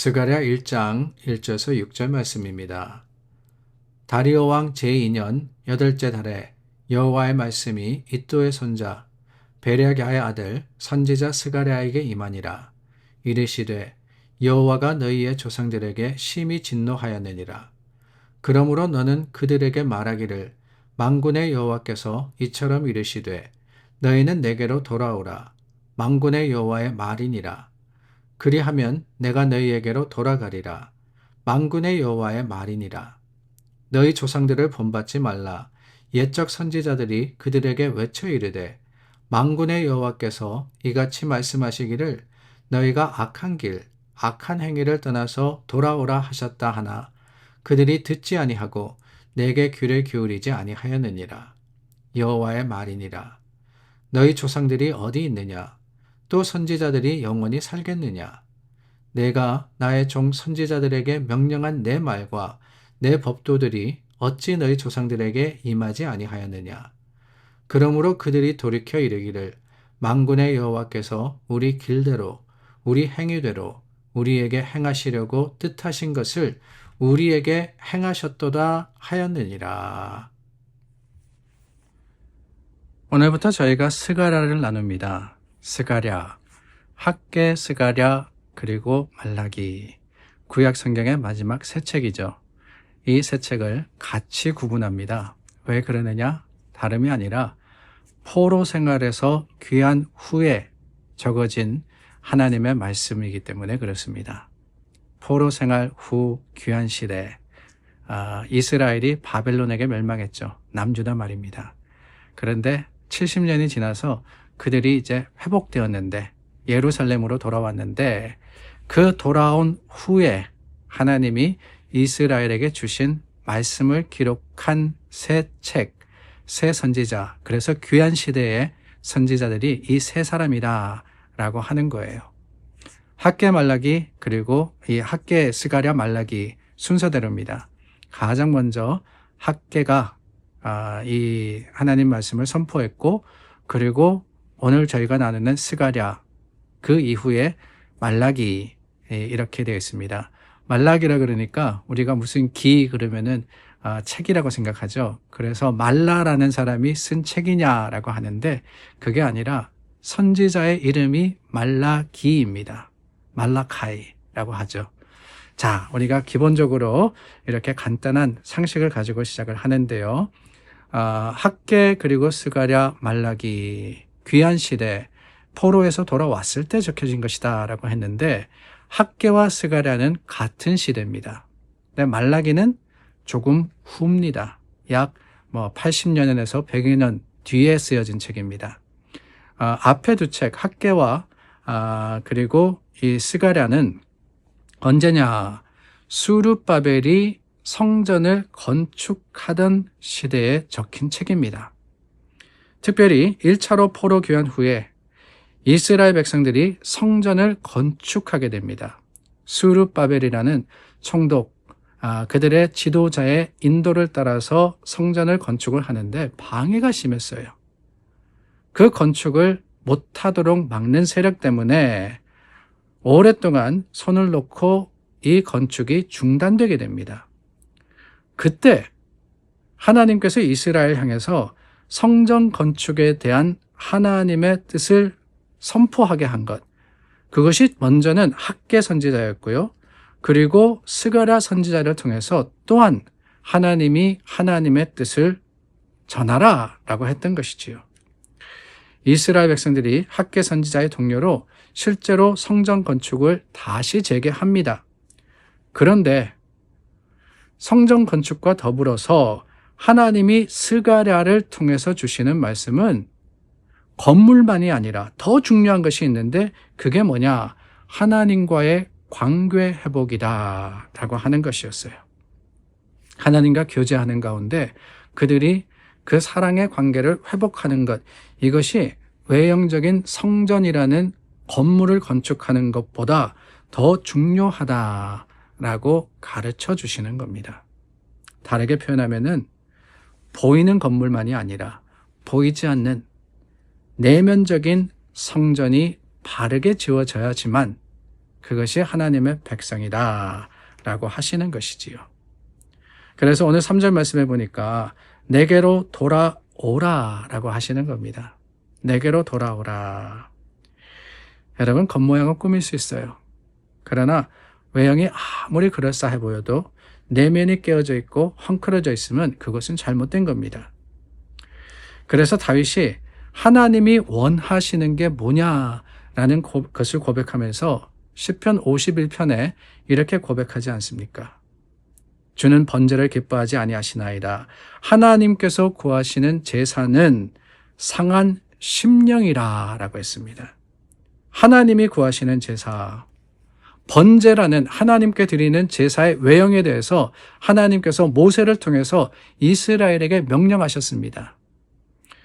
스가랴 1장 1절에서 6절 말씀입니다. 다리오 왕 제2년 8째 달에 여호와의 말씀이 이도의 손자 베랴기야의 아들 선지자 스가랴에게 임하니라. 이르시되 여호와가 너희의 조상들에게 심히 진노하였느니라. 그러므로 너는 그들에게 말하기를 만군의 여호와께서 이처럼 이르시되 너희는 내게로 돌아오라. 만군의 여호와의 말이니라. 그리하면 내가 너희에게로 돌아가리라. 만군의 여호와의 말이니라. 너희 조상들을 본받지 말라. 옛적 선지자들이 그들에게 외쳐 이르되 만군의 여호와께서 이같이 말씀하시기를 너희가 악한 길, 악한 행위를 떠나서 돌아오라 하셨다 하나 그들이 듣지 아니하고 내게 귀를 기울이지 아니하였느니라. 여호와의 말이니라. 너희 조상들이 어디 있느냐? 또 선지자들이 영원히 살겠느냐? 내가 나의 종 선지자들에게 명령한 내 말과 내 법도들이 어찌 너희 조상들에게 임하지 아니하였느냐? 그러므로 그들이 돌이켜 이르기를 만군의 여호와께서 우리 길대로 우리 행위대로 우리에게 행하시려고 뜻하신 것을 우리에게 행하셨도다 하였느니라. 오늘부터 저희가 스가랴를 나눕니다. 스가랴, 학개 스가랴, 그리고 말라기. 구약 성경의 마지막 세 책이죠. 이 세 책을 같이 구분합니다. 왜 그러느냐? 다름이 아니라 포로 생활에서 귀환 후에 적어진 하나님의 말씀이기 때문에 그렇습니다. 포로 생활 후 귀환 시대, 이스라엘이 바벨론에게 멸망했죠. 남유다 말입니다. 그런데 70년이 지나서 그들이 이제 회복되었는데 예루살렘으로 돌아왔는데 그 돌아온 후에 하나님이 이스라엘에게 주신 말씀을 기록한 새 책, 새 선지자, 그래서 귀한 시대의 선지자들이 이 세 사람이다 라고 하는 거예요. 학개 말라기 그리고 이 학개 스가랴 말라기 순서대로입니다. 가장 먼저 학개가 이 하나님 말씀을 선포했고 그리고 오늘 저희가 나누는 스가랴 그 이후에 말라기 이렇게 되어 있습니다. 말라기라 그러니까 우리가 무슨 기 그러면은 책이라고 생각하죠. 그래서 말라라는 사람이 쓴 책이냐라고 하는데 그게 아니라 선지자의 이름이 말라기입니다. 말라카이라고 하죠. 자, 우리가 기본적으로 이렇게 간단한 상식을 가지고 시작을 하는데요. 학개 그리고 스가랴 말라기 귀한 시대 포로에서 돌아왔을 때 적혀진 것이다 라고 했는데 학개와 스가랴는 같은 시대입니다. 근데 말라기는 조금 후입니다. 약 80년에서 100여 년 뒤에 쓰여진 책입니다. 앞에 두 책 학개와 그리고 이 스가랴는 언제냐? 수르바벨이 성전을 건축하던 시대에 적힌 책입니다. 특별히 1차로 포로 귀환 후에 이스라엘 백성들이 성전을 건축하게 됩니다. 수르바벨이라는 총독, 그들의 지도자의 인도를 따라서 성전을 건축을 하는데 방해가 심했어요. 그 건축을 못하도록 막는 세력 때문에 오랫동안 손을 놓고 이 건축이 중단되게 됩니다. 그때 하나님께서 이스라엘 향해서 성전 건축에 대한 하나님의 뜻을 선포하게 한 것, 그것이 먼저는 학개 선지자였고요. 그리고 스가랴 선지자를 통해서 또한 하나님이 하나님의 뜻을 전하라 라고 했던 것이지요. 이스라엘 백성들이 학개 선지자의 동료로 실제로 성전 건축을 다시 재개합니다. 그런데 성전 건축과 더불어서 하나님이 스가랴를 통해서 주시는 말씀은 건물만이 아니라 더 중요한 것이 있는데 그게 뭐냐? 하나님과의 관계 회복이다 라고 하는 것이었어요. 하나님과 교제하는 가운데 그들이 그 사랑의 관계를 회복하는 것, 이것이 외형적인 성전이라는 건물을 건축하는 것보다 더 중요하다라고 가르쳐 주시는 겁니다. 다르게 표현하면은 보이는 건물만이 아니라 보이지 않는 내면적인 성전이 바르게 지어져야지만 그것이 하나님의 백성이다 라고 하시는 것이지요. 그래서 오늘 3절 말씀해 보니까 내게로 돌아오라 라고 하시는 겁니다. 내게로 돌아오라. 여러분, 겉모양은 꾸밀 수 있어요. 그러나 외형이 아무리 그럴싸해 보여도 내면이 깨어져 있고 헝클어져 있으면 그것은 잘못된 겁니다. 그래서 다윗이 하나님이 원하시는 게 뭐냐라는 것을 고백하면서 시편 51편에 이렇게 고백하지 않습니까? 주는 번제를 기뻐하지 아니하시나이다. 하나님께서 구하시는 제사는 상한 심령이라 라고 했습니다. 하나님이 구하시는 제사, 번제라는 하나님께 드리는 제사의 외형에 대해서 하나님께서 모세를 통해서 이스라엘에게 명령하셨습니다.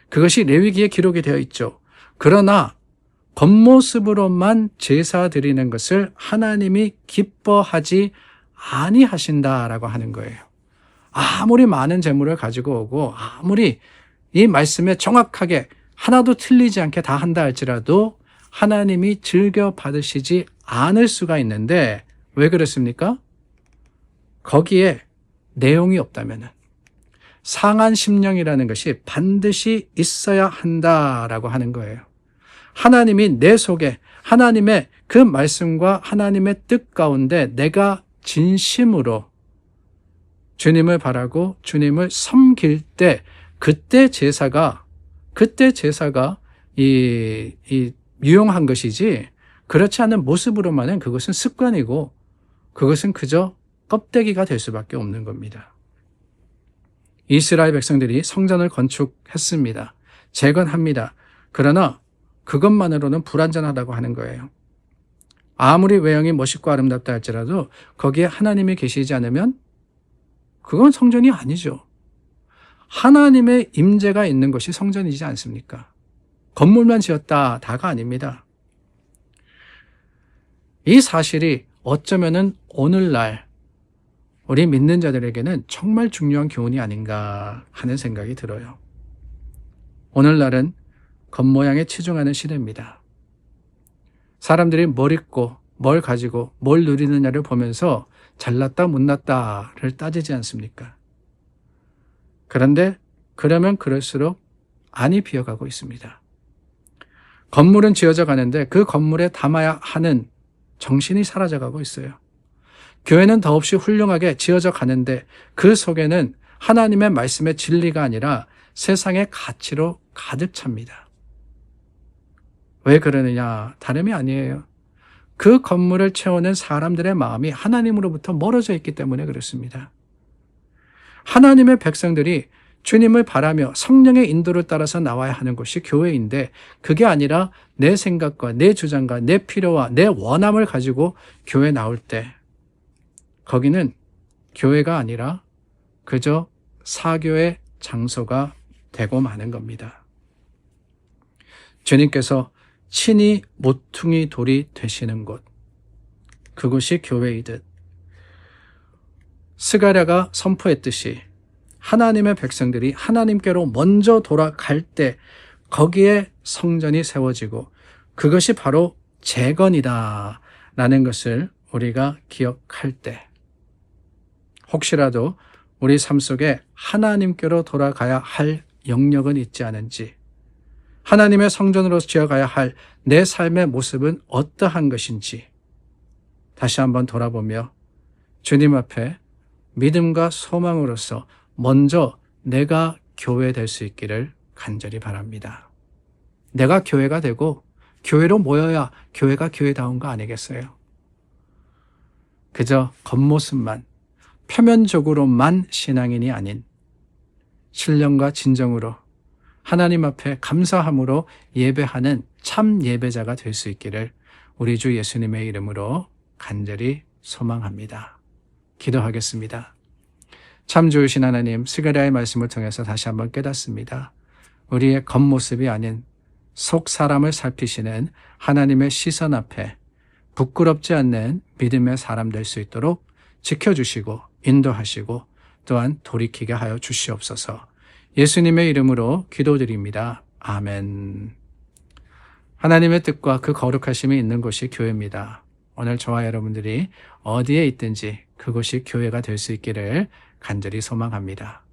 그것이 레위기에 기록이 되어 있죠. 그러나 겉모습으로만 제사 드리는 것을 하나님이 기뻐하지 아니하신다라고 하는 거예요. 아무리 많은 재물을 가지고 오고 아무리 이 말씀에 정확하게 하나도 틀리지 않게 다 한다 할지라도 하나님이 즐겨 받으시지 않을 수가 있는데 왜 그렇습니까? 거기에 내용이 없다면 상한 심령이라는 것이 반드시 있어야 한다라고 하는 거예요. 하나님이 내 속에 하나님의 그 말씀과 하나님의 뜻 가운데 내가 진심으로 주님을 바라고 주님을 섬길 때 그때 제사가 유용한 것이지 그렇지 않은 모습으로만은 그것은 습관이고 그것은 그저 껍데기가 될 수밖에 없는 겁니다. 이스라엘 백성들이 성전을 건축했습니다. 재건합니다. 그러나 그것만으로는 불완전하다고 하는 거예요. 아무리 외형이 멋있고 아름답다 할지라도 거기에 하나님이 계시지 않으면 그건 성전이 아니죠. 하나님의 임재가 있는 것이 성전이지 않습니까? 건물만 지었다 다가 아닙니다. 이 사실이 어쩌면은 오늘날 우리 믿는 자들에게는 정말 중요한 교훈이 아닌가 하는 생각이 들어요. 오늘날은 겉모양에 치중하는 시대입니다. 사람들이 뭘 입고 뭘 가지고 뭘 누리느냐를 보면서 잘났다 못났다를 따지지 않습니까? 그런데 그러면 그럴수록 안이 비어가고 있습니다. 건물은 지어져 가는데 그 건물에 담아야 하는 정신이 사라져가고 있어요. 교회는 더없이 훌륭하게 지어져 가는데 그 속에는 하나님의 말씀의 진리가 아니라 세상의 가치로 가득 찹니다. 왜 그러느냐? 다름이 아니에요. 그 건물을 채우는 사람들의 마음이 하나님으로부터 멀어져 있기 때문에 그렇습니다. 하나님의 백성들이 주님을 바라며 성령의 인도를 따라서 나와야 하는 곳이 교회인데 그게 아니라 내 생각과 내 주장과 내 필요와 내 원함을 가지고 교회 나올 때 거기는 교회가 아니라 그저 사교의 장소가 되고 마는 겁니다. 주님께서 친히 모퉁이 돌이 되시는 곳, 그곳이 교회이듯 스가랴가 선포했듯이 하나님의 백성들이 하나님께로 먼저 돌아갈 때 거기에 성전이 세워지고 그것이 바로 재건이다 라는 것을 우리가 기억할 때 혹시라도 우리 삶 속에 하나님께로 돌아가야 할 영역은 있지 않은지, 하나님의 성전으로 지어가야 할 내 삶의 모습은 어떠한 것인지 다시 한번 돌아보며 주님 앞에 믿음과 소망으로서 먼저 내가 교회 될 수 있기를 간절히 바랍니다. 내가 교회가 되고 교회로 모여야 교회가 교회다운 거 아니겠어요? 그저 겉모습만, 표면적으로만 신앙인이 아닌 신령과 진정으로 하나님 앞에 감사함으로 예배하는 참 예배자가 될 수 있기를 우리 주 예수님의 이름으로 간절히 소망합니다. 기도하겠습니다. 참 좋으신 하나님, 스가랴의 말씀을 통해서 다시 한번 깨닫습니다. 우리의 겉모습이 아닌 속 사람을 살피시는 하나님의 시선 앞에 부끄럽지 않는 믿음의 사람 될 수 있도록 지켜주시고 인도하시고 또한 돌이키게 하여 주시옵소서. 예수님의 이름으로 기도드립니다. 아멘. 하나님의 뜻과 그 거룩하심이 있는 곳이 교회입니다. 오늘 저와 여러분들이 어디에 있든지 그곳이 교회가 될 수 있기를 간절히 소망합니다.